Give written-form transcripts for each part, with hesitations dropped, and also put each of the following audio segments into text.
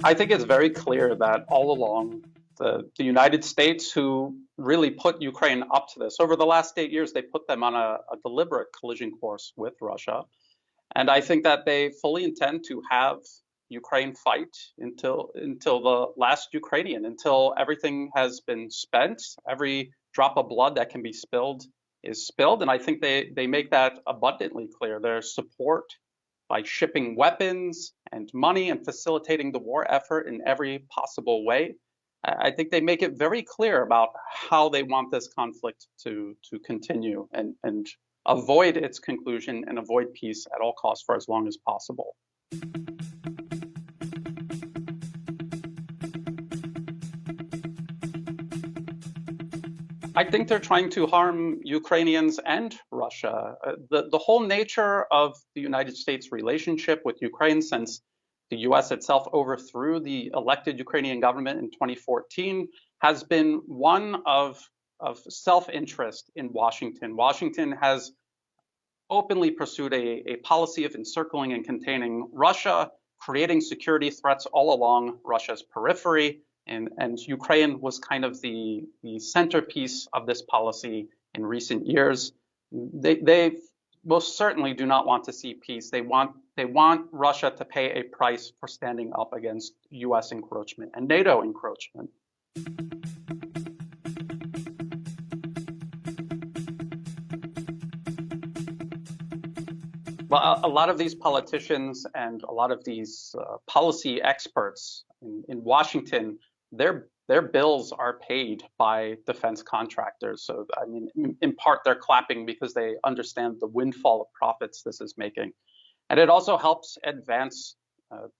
I think it's very clear that all along the United States, who really put Ukraine up to this, over the last 8 years, they put them on a deliberate collision course with Russia. And I think that they fully intend to have Ukraine fight until the last Ukrainian, until everything has been spent, every drop of blood that can be spilled is spilled. And I think they make that abundantly clear. Their support by shipping weapons and money and facilitating the war effort in every possible way. I think they make it very clear about how they want this conflict to continue and avoid its conclusion and avoid peace at all costs for as long as possible. I think they're trying to harm Ukrainians and Russia. The whole nature of the United States' relationship with Ukraine since the US itself overthrew the elected Ukrainian government in 2014 has been one of self-interest in Washington. Washington has openly pursued a policy of encircling and containing Russia, creating security threats all along Russia's periphery. And Ukraine was kind of the centerpiece of this policy in recent years. They most certainly do not want to see peace. They want Russia to pay a price for standing up against US encroachment and NATO encroachment. Well, a lot of these politicians and a lot of these policy experts in Washington, their bills are paid by defense contractors. So, I mean, in part, they're clapping because they understand the windfall of profits this is making. And it also helps advance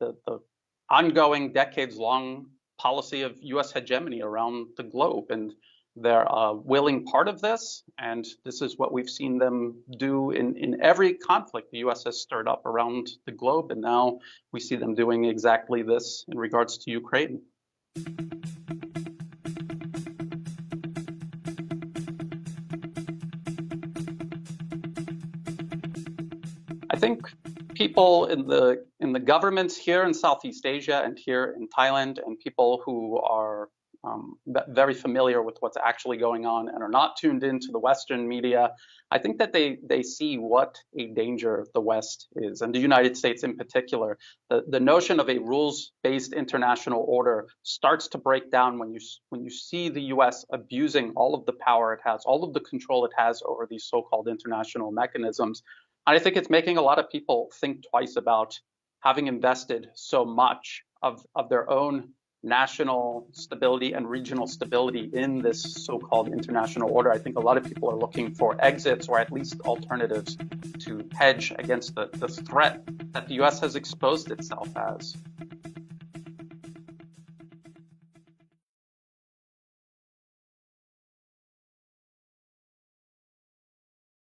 the ongoing decades-long policy of US hegemony around the globe. And they're a willing part of this. And this is what we've seen them do in every conflict the US has stirred up around the globe. And now we see them doing exactly this in regards to Ukraine. I think people in the governments here in Southeast Asia and here in Thailand, and people who are very familiar with what's actually going on and are not tuned into the Western media, I think that they see what a danger the West is, and the United States in particular. The notion of a rules-based international order starts to break down when you see the US abusing all of the power it has, all of the control it has over these so-called international mechanisms. And I think it's making a lot of people think twice about having invested so much of their own national stability and regional stability in this so-called international order. I think a lot of people are looking for exits or at least alternatives to hedge against the threat that the US has exposed itself as.